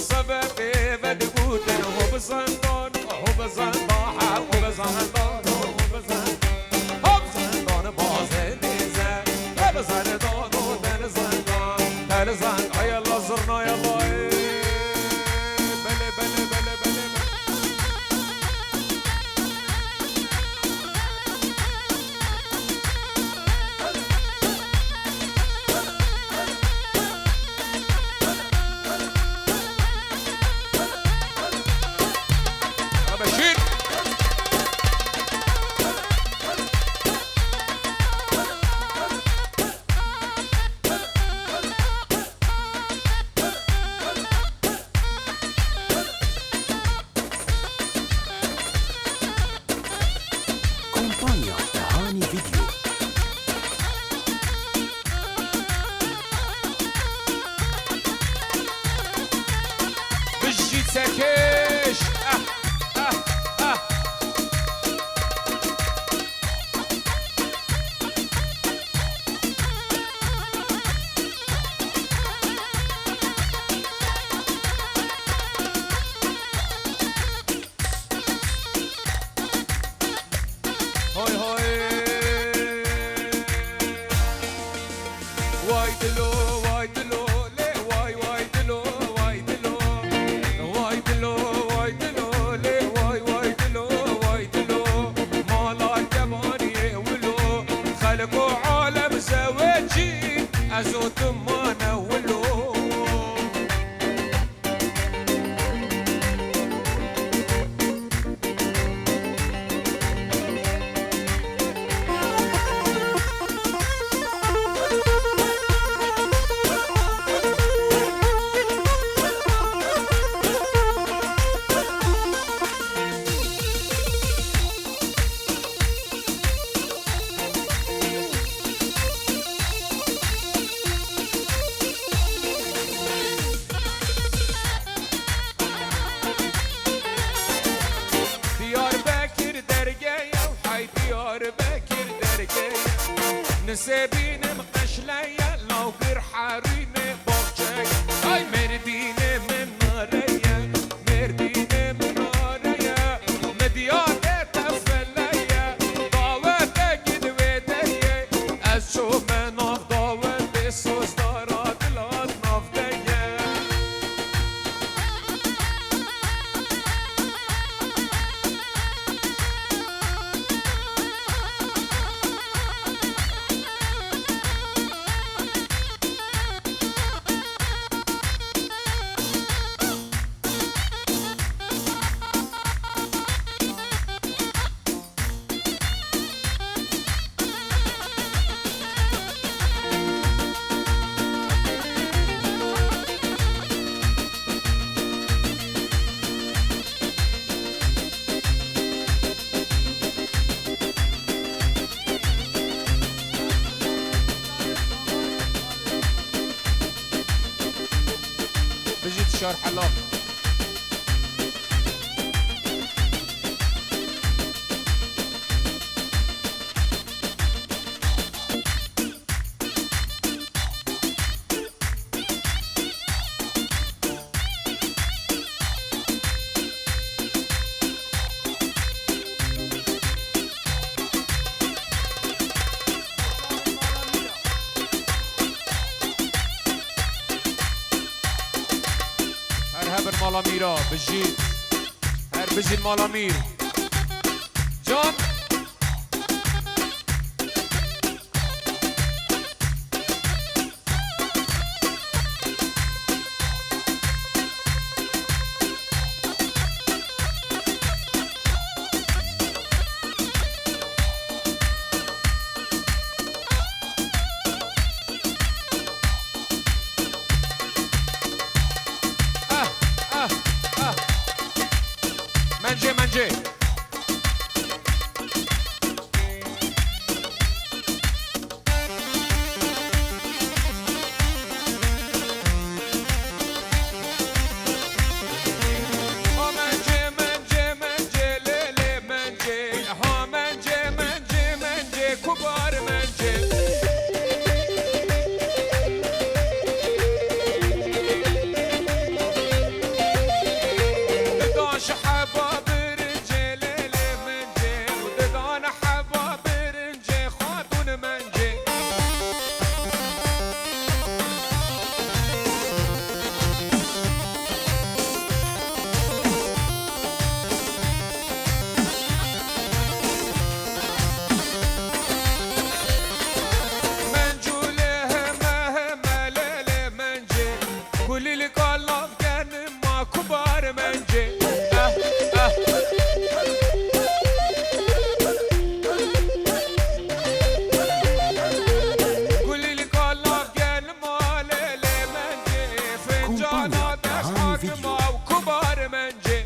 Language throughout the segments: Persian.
صبابي بدبوتن هو بزندان هو بزندان هو بزندان هو بزندان هو بزندان بازه نیزه هو بزندان و دن زندان دن زندان یلا زرنا یلا بله بله بله بله سكيش هوي هوي واي دلو واي دلو ليه واي واي دلو واي دلو واي دلو واي دلو ليه واي واي دلو واي دلو مالا جباني ولو خلقوا عالم زواجي ازوت ما نولو نسابين مقشلية لو غير حاريني بوجي هاي مرديني من نارية مرديني من نارية مديانة تفلية ضاوة كدويدية أشوف من أفضاوة بسوس دارات الأطناف دية بجيت الشهر حلاق هبر مالاميرا بجيت هر بجي مالامير جان منجي منجي لي كلام كان ما كبار منجي قولي لي كلام كان ما ليلي منجي فنجانات أصحاب ما وكبار منجي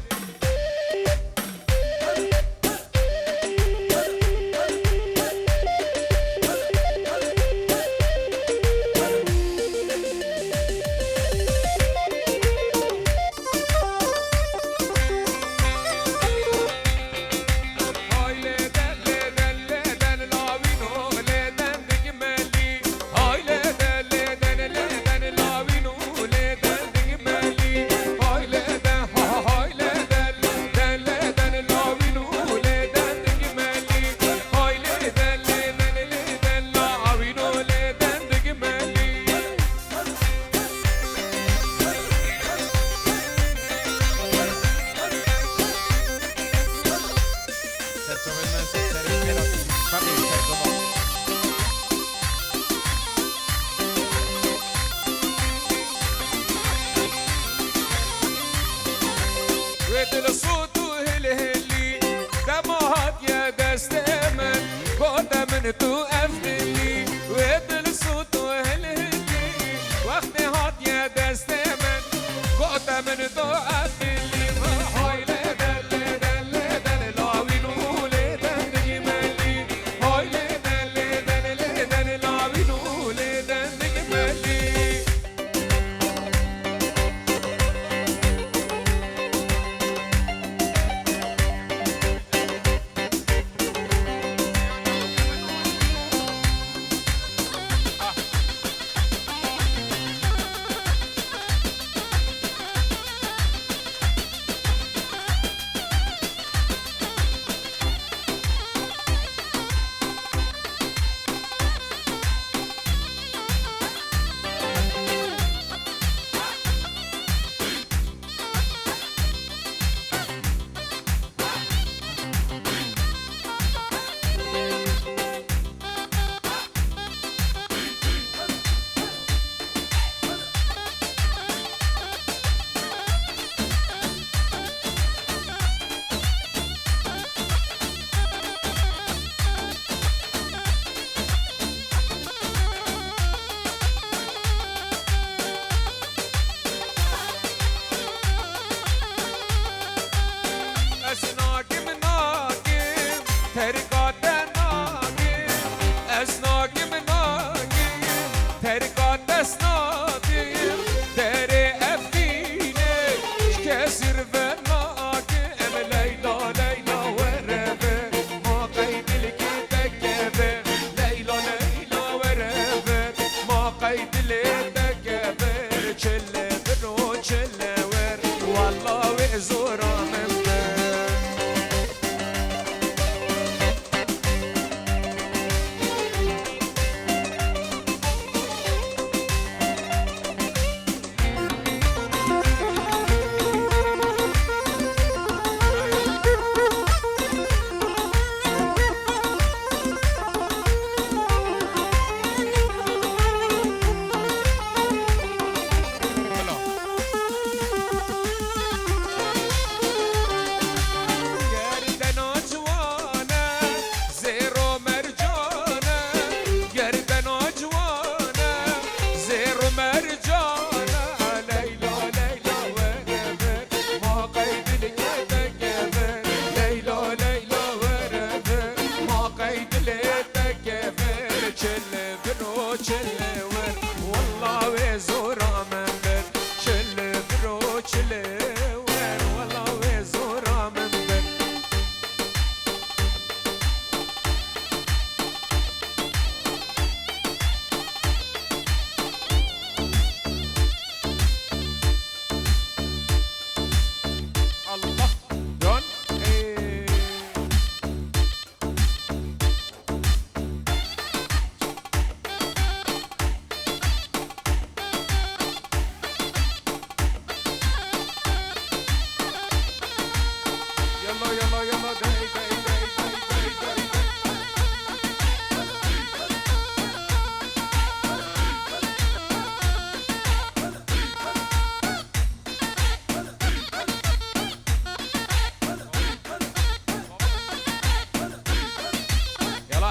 ويدل الصوت وهلهلي دمعات يا دستمن قوة من تقفلي ويدل الصوت وهلهلي وقت هات يا دستمن قوة من تقفلي هاي لدل دل دل لاوينو لدل جمالي هاي لدل دل دل لاوينو لدل جمالي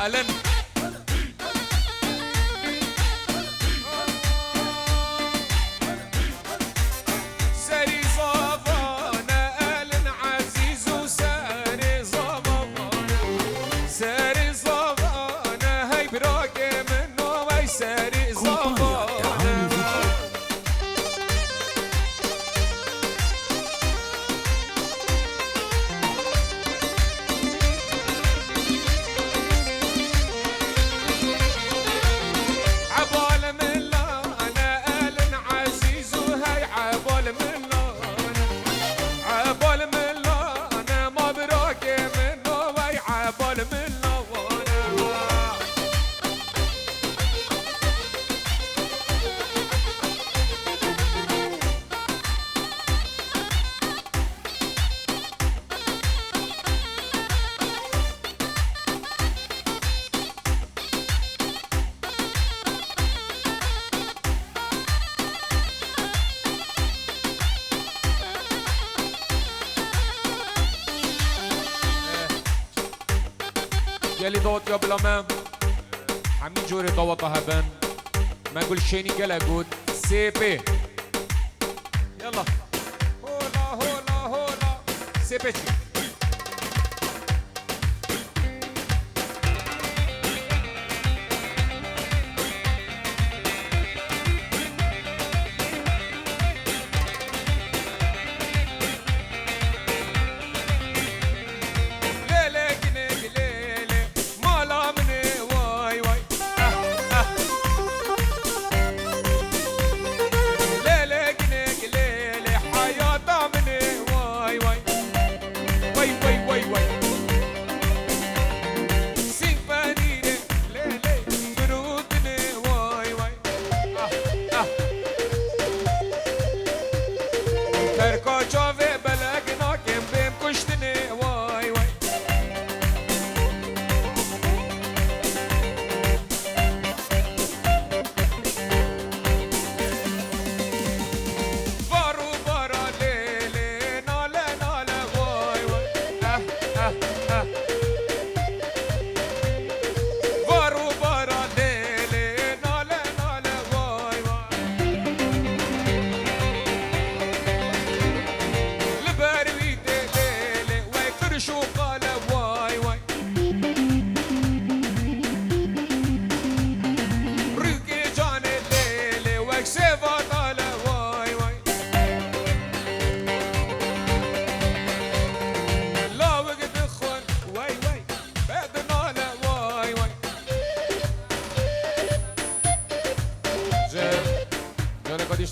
ألن سري صافانا ألن عزيز وساري صافانا ساري صافانا هاي براكي منو وي ساري صافانا يلي دوت يا بلامام همین جوری دوت هبن ما قول شيني قلا قود سيبي يلا هولا هولا هولا سيبي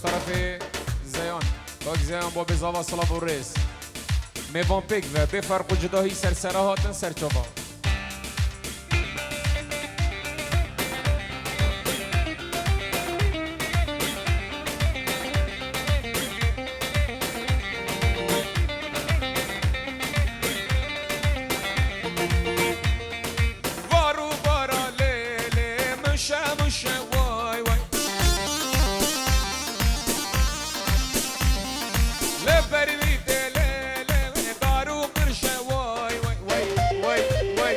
طرفي زيان باك زيان با بزاوا صلاة الرئيس ميفان بيك و بفرق جداهي سرسره هاتن سرچوبا وارو بارا ليلي مشا مشا واي واي واي واي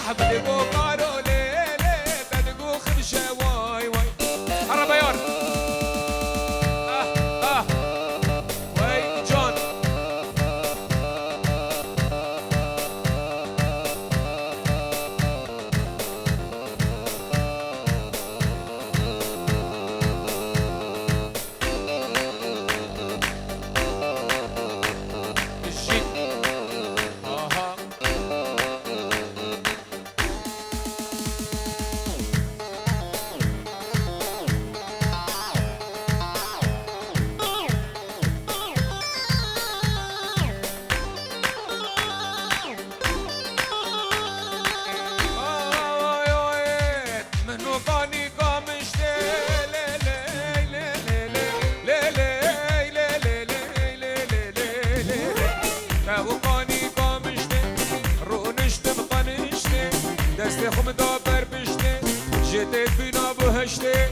حبدي بوقارو ليلي تدقو خبشة واي واي عربيان واي جون وقانی کامشته رو نشته بقانشته دست خم دا بر بشته جده بینا بهشته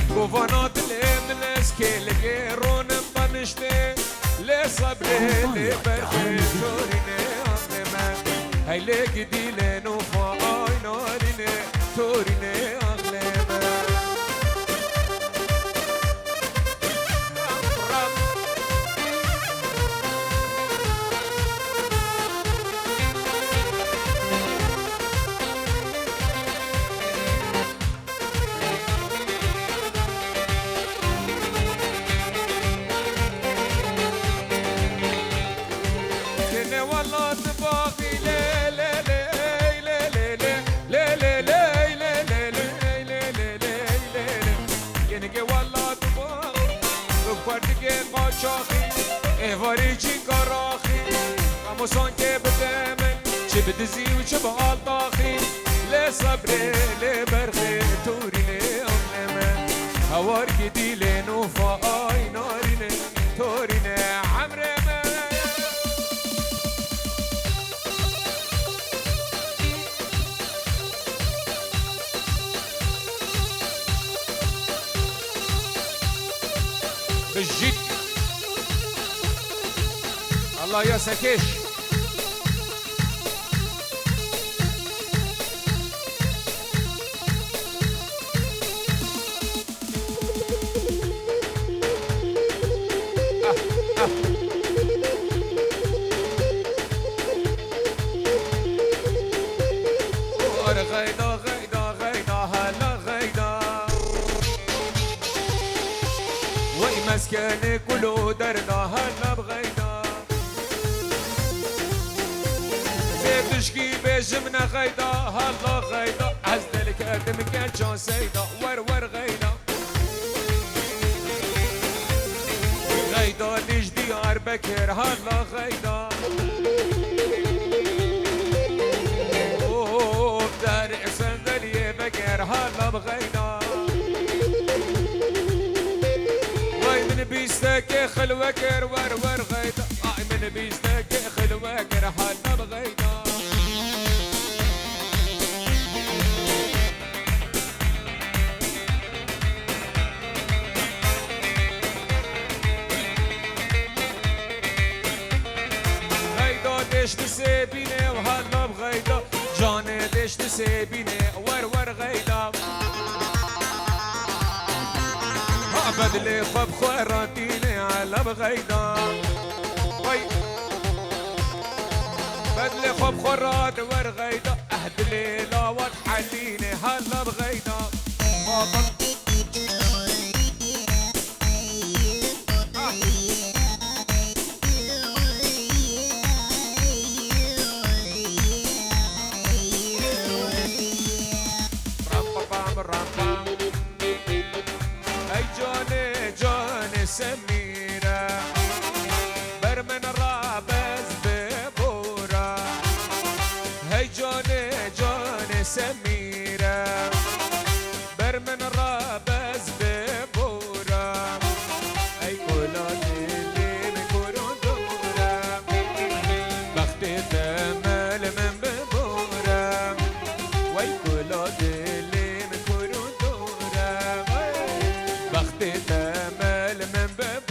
گوانا دل من از که لگه رونم بنشته لی صبره لی برخه تورینه آقل من هی لگی دیل نوفا آی نارینه تورینه آقل من ایواری چی کاراخی قاموسان که بدمن چه بدزی و چه بال داخی لی صبره لی برخی تورینه آمنه هوار که دیل نوفا آی نارینه تورینه عمره من بجيك الله يا سكيش غيدا غيدا غيدا هلا غيدا وي مسكني كله دردا هلا بغيدا زيد تشكي بجمنا غيدا هلا غيدا عزلك ادم كان جان سيدا ور غيدا غيدا ليش ديار بكر هلا غيدا هلا بغينا واي من بيستك خلوكر ور غيدا اي من بيستك خلوكر هلا بغينا غيدا ديش تسيبيني وهلا بغيدا جاني ديش تسيبيني ور غيدا بدلي خب خوراتيني على بغيدا بدلي خب خورات ور غيدا اهدلي لا وتحليني هلا بغيدا سميرة برمن رابز ببورة هي جوني سميرة برمن رابز ببورة اي كولاد اللي بكورون دورة بختي تمل من ببورة واي كولاد اللي بكورون دورة بختي تمل من ببورة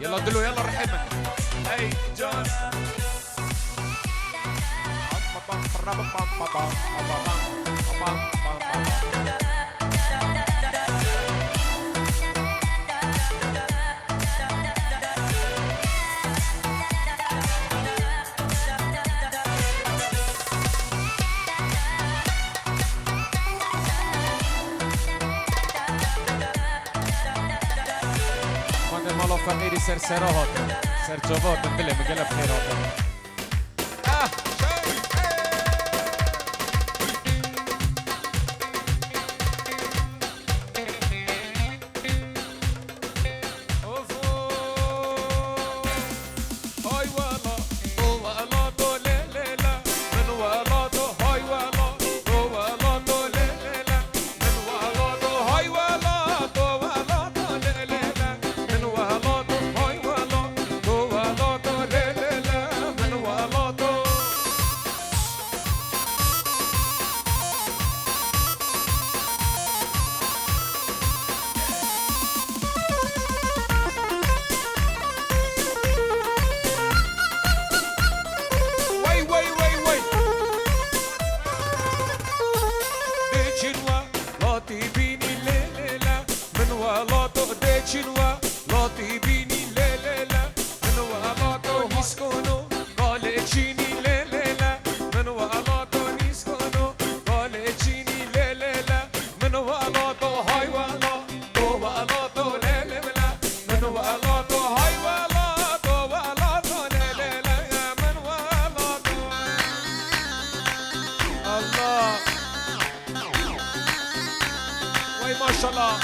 يلا دلو يلا رحمك اي جون مالا فقیری سرسرا هاتم سرجاوات دلم گله بخیر هاتم ما شاء الله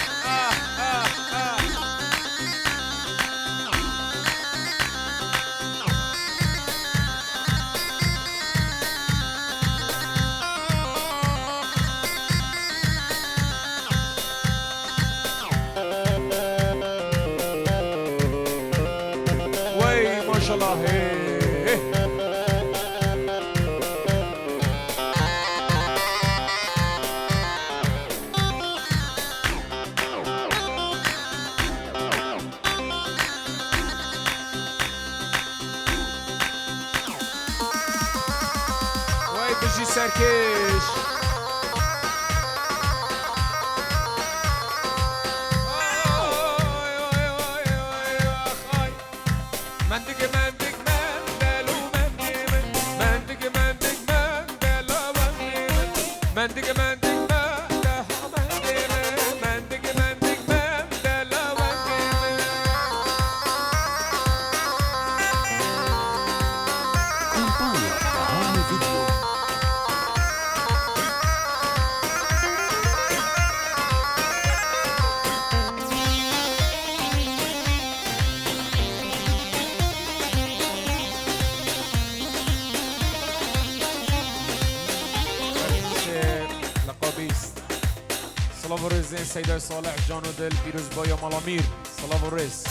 وي ما شاء الله بجي سركش مندق مندق مندل ومندق مندق مندق مندل ومندق مندق مندق صلاة والرز سيدة صالح جانو دل پیروز بایا مالامیر صلاة والرز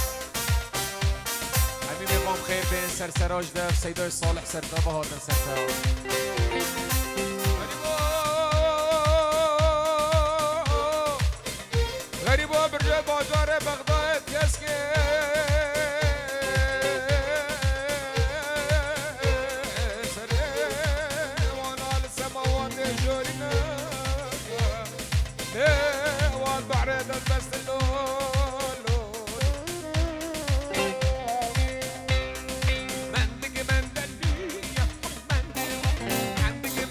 همین امام خیر بین سرسراج در سیدة صالح سرتابه هاتن سرسراج غریبا برجه بازار بغداد کس که بس اللولو مندق مندل بيا مندق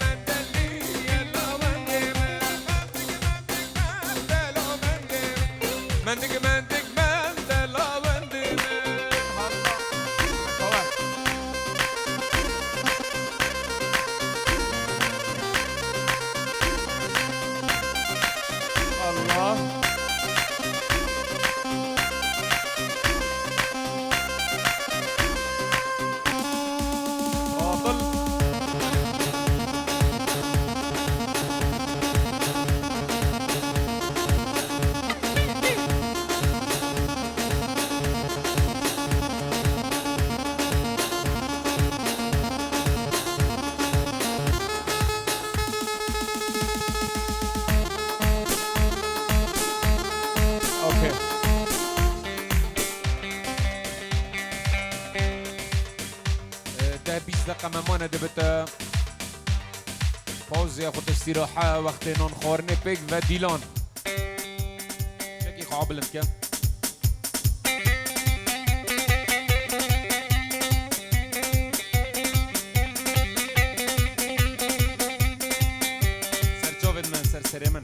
دقيقة ممانة دبت باوز ياخد استراحة وقت نون خورني بيك و ديلان شكي قابل انت سر جاوید من سر سری من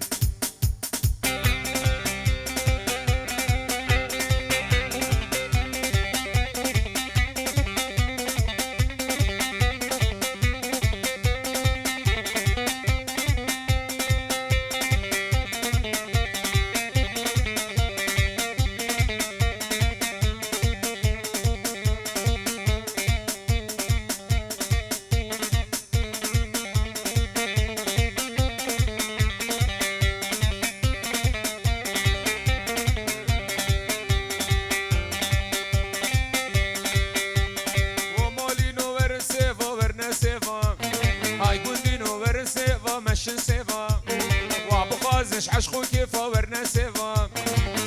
عشقو كيفا ورنا سيفا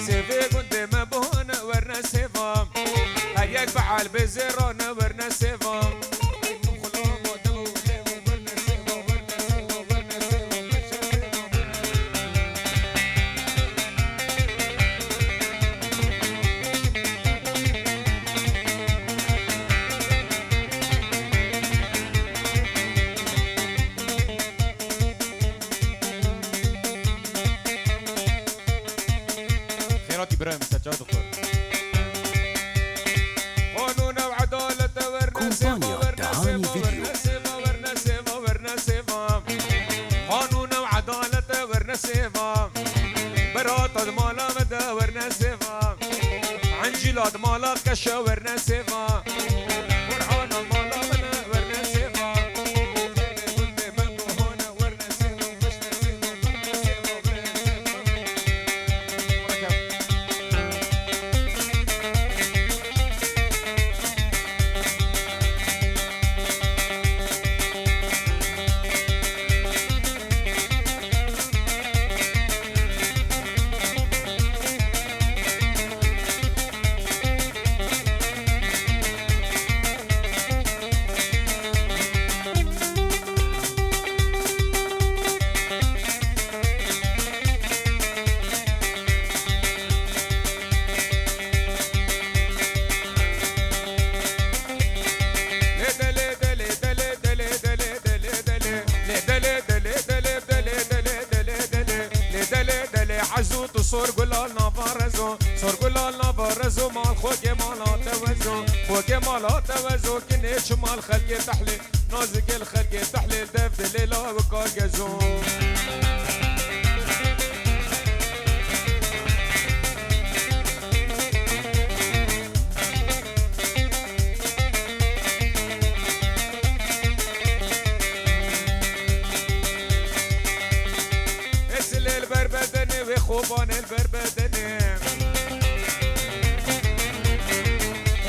سيفي كنت ما بهنا ورنا سيفا هياك فعل بزيرانا ورنا سيفا إبراهيم سجاد دكتور قانون وعدالة ورنا سيفا ورنا سيفا قانون وعدالة ورنا سيفا برات مالا مدى ورنا سيفا عنجلات مالا كشا ورنا سيفا فرحان مالا مدى ورنا سيفا عزوت صور قلال نافارزو صور قلال نافارزو مال خوك مالا توزو خوك مالا توزو كنيش مال خلق تحلي نازك الخلق تحلي دف دليلا وكاجزو خوبان البربدني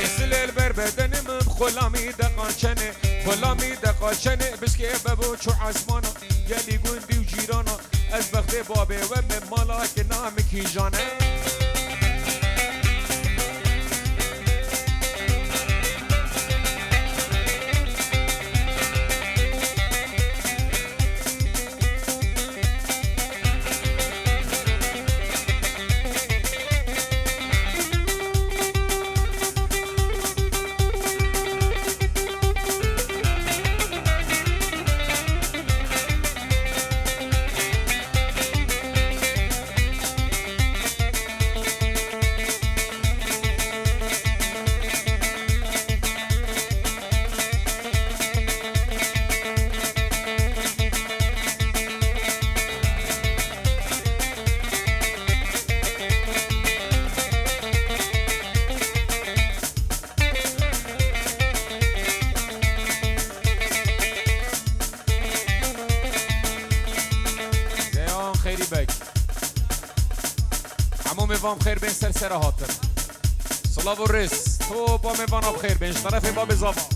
اسل البربدني من خلامي دقاشني خلامي دقاشني بس كيف ببوچو عزمانا يلي قندي وجيرانا از بخت بابي ومن ملاك نامك هيجانا ميوان بخير بين سرسرة هاتر صلاة والرس تو با ميوان بخير بين طرف باب زافا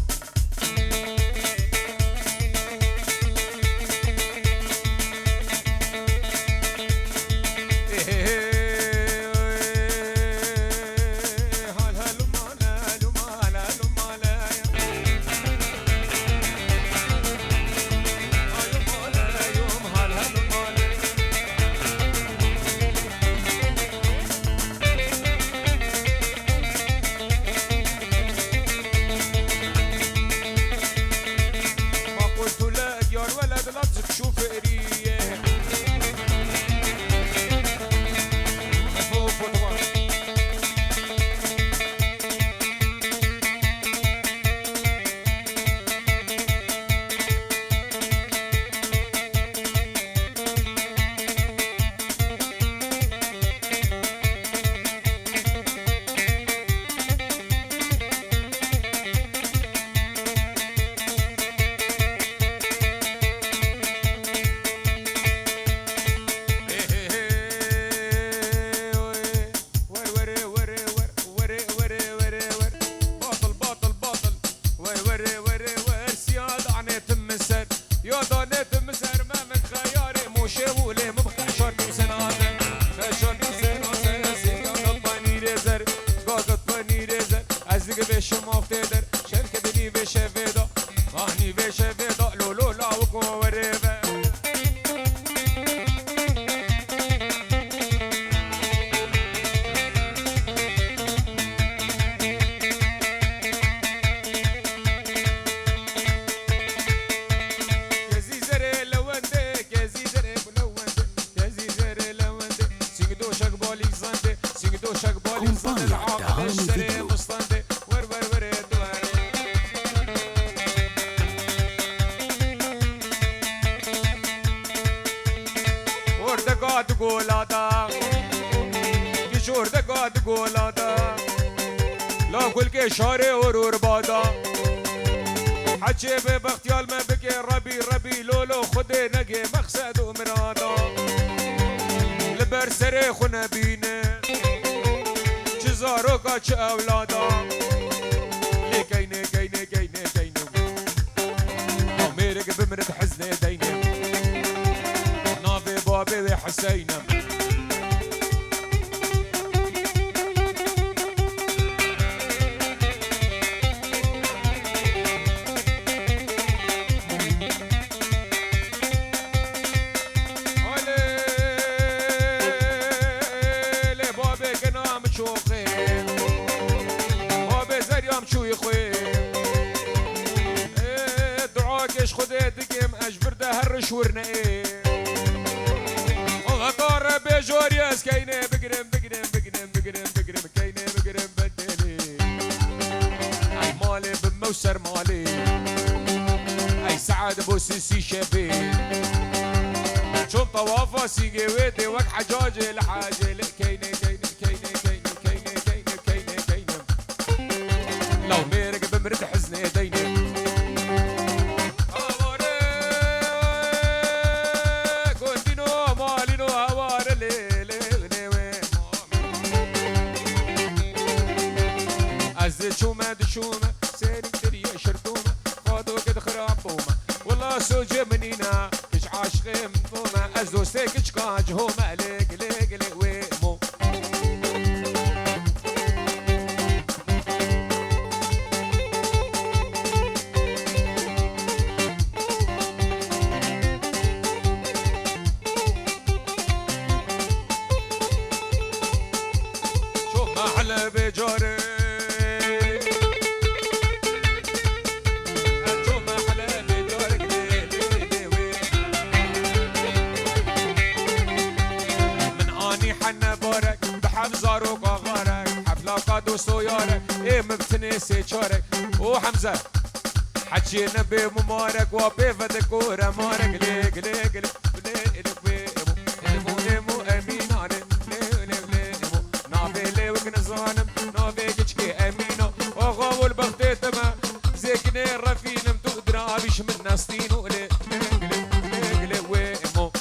زيك بيش مفتدر شركة دني بيش فيدا غاني بيش فيدا لولو لا وكو وريبا شاري ورور بادا حكي ببختيال ما بكي ربي لولو خدي نقي مقصد ومرادا لبرسري خنا بينا جزاروكا چه اولادا لي كيني عميرك بمرد حزني ديني نافي بابي وحسينم شورنا ايه وغطار بجورياس كيني بقرم كيني بقرم بدلي اي مالي بموسر مالي اي سعد بوسيسي شبي شوف طوافة سيجي ويدي وك حجاجي لحاجي كيني لو ميرك بمرد حزني ديني شومة سيري دريا شرطومة خاضو كد خرابومة والله سوجي منينا كش عاشقي مفومة أزدو سيكش كاج هومة ليك ويمو شوف ما حلى بجاري وصيارك ايه مبتنسي شارك وحمزة حكينا بممارك وبيفدك ورمارك ليك مو امين عليك نافي لي وكن ظالم نافي كشكي امينه وغاول بغديتما زيكني رفينم تقدر عبيش من ناستين ولي ويمو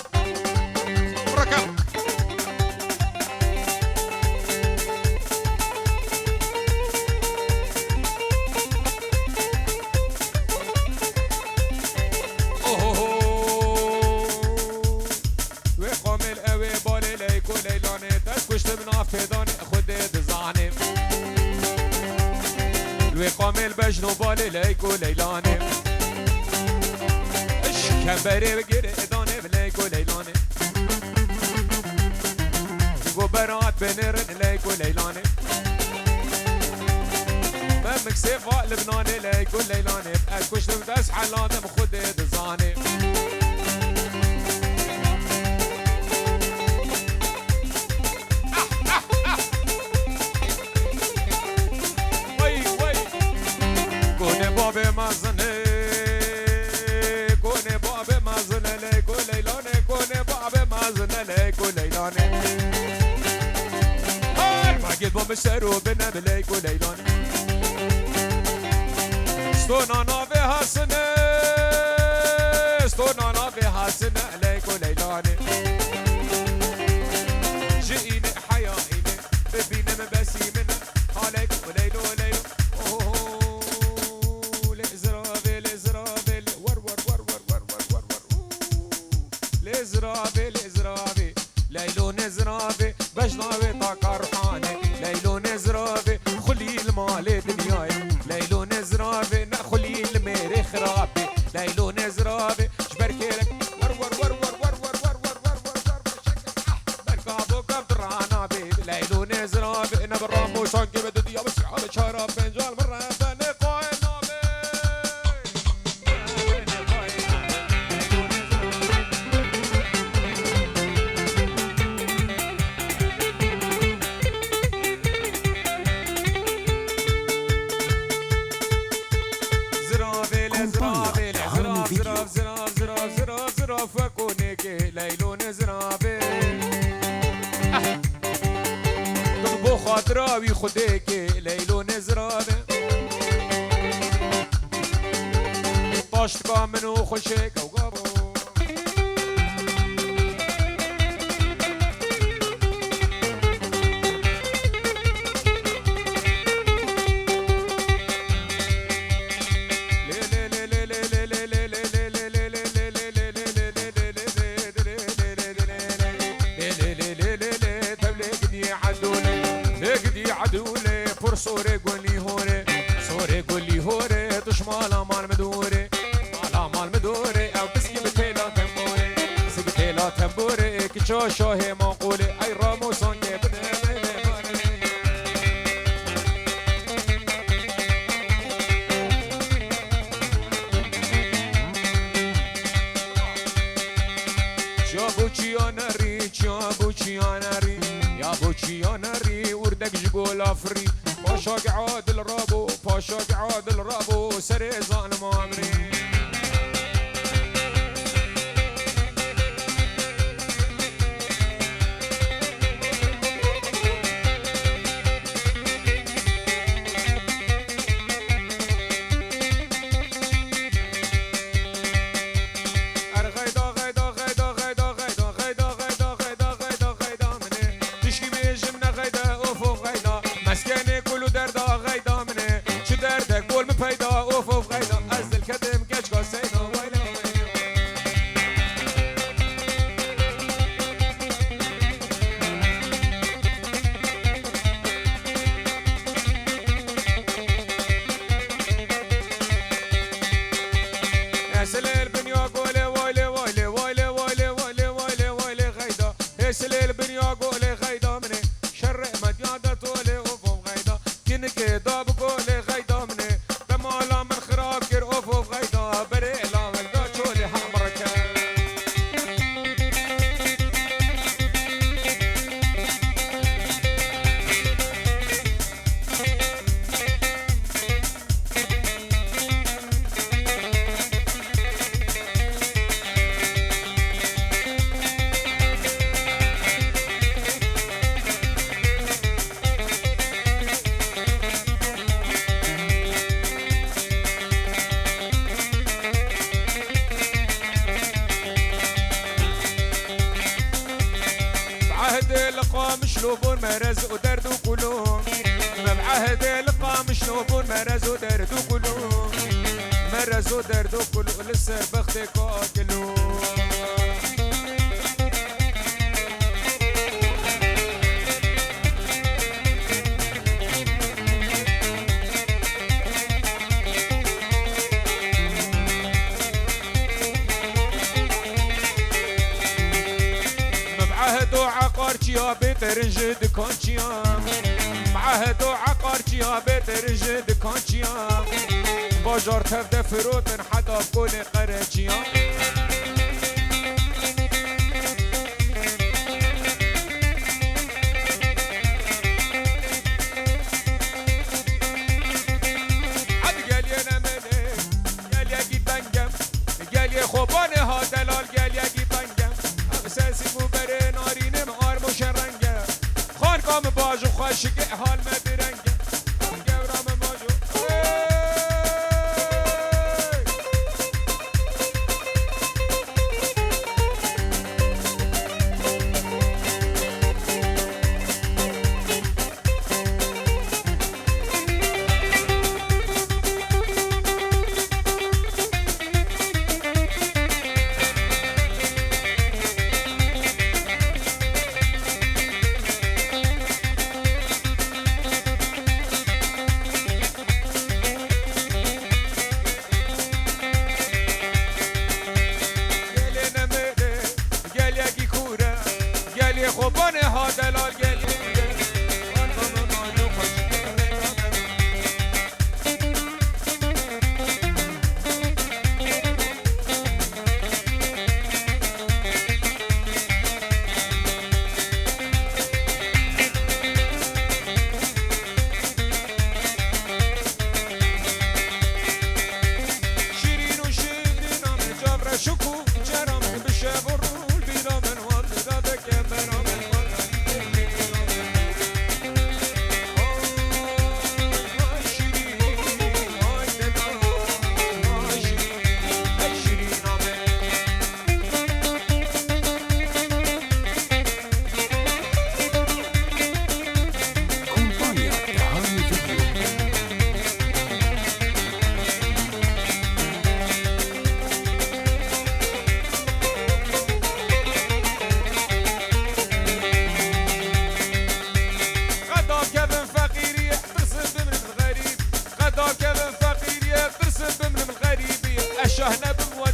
ركب قامل بجنو بالي ليكو ليلاني اش كمبري بقير اداني بليكو ليلاني قبرات بنرن ليكو ليلاني ما مكسيفا لبناني ليكو ليلاني بأكوش لمدس حلاني بخد دزاني بابي مازنه كوني بابي مازنه ليكو ليلاني كوني بابي مازنه ليكو ليلاني ما قد بابي سرو بنا بليكو ليلاني ستونا نافي حسنه ستونا نافي حسنه ليكو ليلاني جئيني حيائيني ببينا مبسيمنا عليك وليلو ليلو الازرابي ليلو نزرابي بجنابي طاقة روحاني ليلو نزرابي خلي المالي دنیای لیلو نزرابه نخلی المری خرابه لیلو نزرابه جبر كيرك ور ور ور ور ور ور ور ور ور ور ور بركابو كبد الرعنابه ليلو نزرابه نبرامو شانكي بدي يا بس على شراب بنجال مرة بني قايل فكونك ليلو نزرابي قلبو خاطراوي خديك ليلو نزرابي طاشت كامنو خشيك وقابو سوري قولي هوري سوري قولي هوري دشمالا مال مدوري مالا مال مدوري او بسكي بتيلا تنبوري بسكي بتيلا تنبوري كيشو شوهي منقولي اي رامو سونكي يا بوچيانري وردك جبول افري باشا قعاد الرابو باشا قعاد الرابو سري زان مامري سليل بنيا قولي غيدا مني شرق مديادة طولي وفوف غيدا كنك داب قولي غيدا مني بمالا من خراب كير وفوف غيدا بري لا ملقا شولي حمرك مشلوبون مرز ودرد وقلوب بعهد لقى مشلوبون مرز ودرد وقلوب مرز ودرد وقلوب لسه بختك واكلو عقارتيا بترنج دكانتيا معهدو عقارتيا بترنج دكانتيا باجار تفد فروت من حدا بقول قراتيا عد قال يا نملي قال يا جي بنجم قال يا خوباني ها دلال قال يا جي بنجم اساسي مبري ناري شرنگه خان کام باجو خوشگه حال مدرنگه گورام ماجو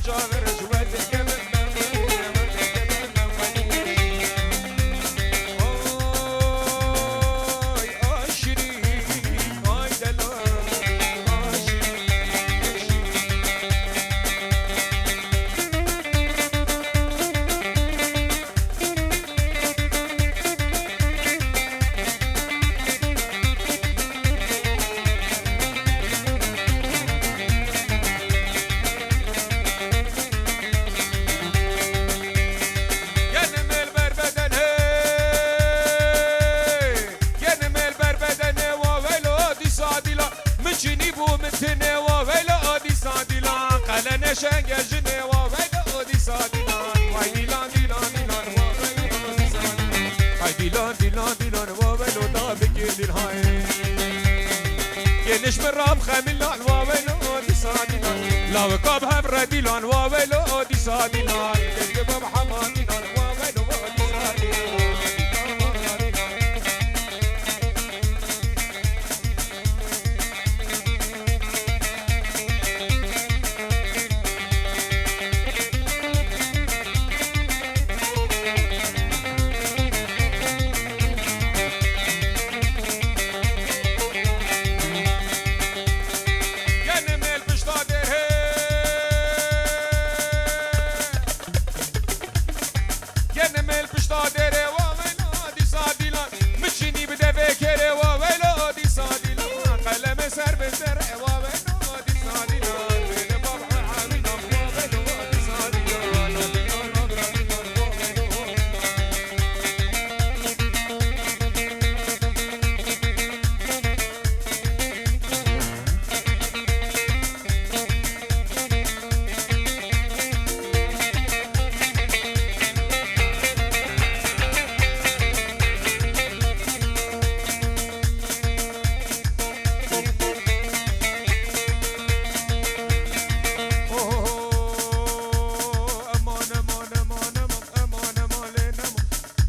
جاغر جوات كمل شنگ جنه و ویلو دی سادیلان وای دیلان دیلان دیلان و ویلو دی سادیلان وای دیلان دیلان دیلان و ویلو دا بگیرین های گلش مرام خمیلان و ویلو دی سادیلان لاو کاب هم ردیلان و ویلو دی سادیلان گلگ باب حمادیلان و ویلو دی سادیلان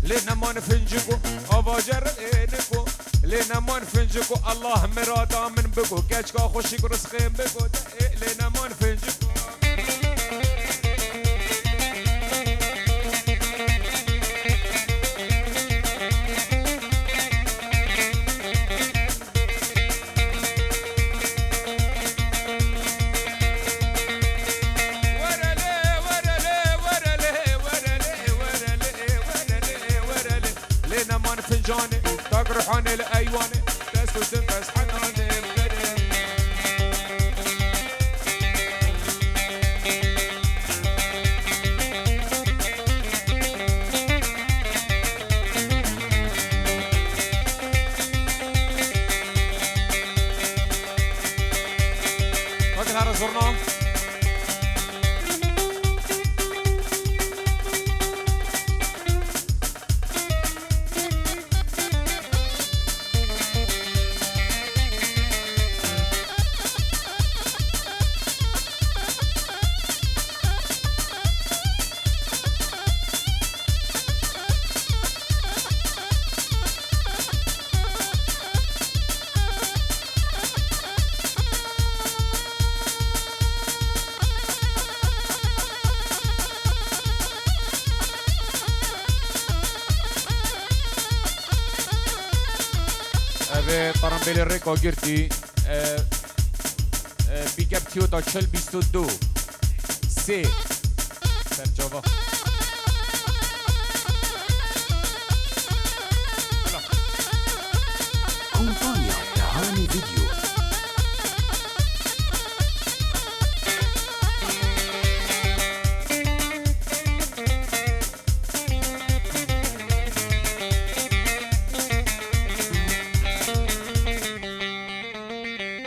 لنمان فنجكو أواجر إنكو لنمان فنجكو الله مرادا من بكو كاشكا خوشي رزقين بكو لنمان فنجكو فنجاني تقرحاني الأيواني دستو تنفس حناني وقت هذا زرنا طرمبيل الريكو قرتي بيجاب تيوتا 22 سي سرجوفا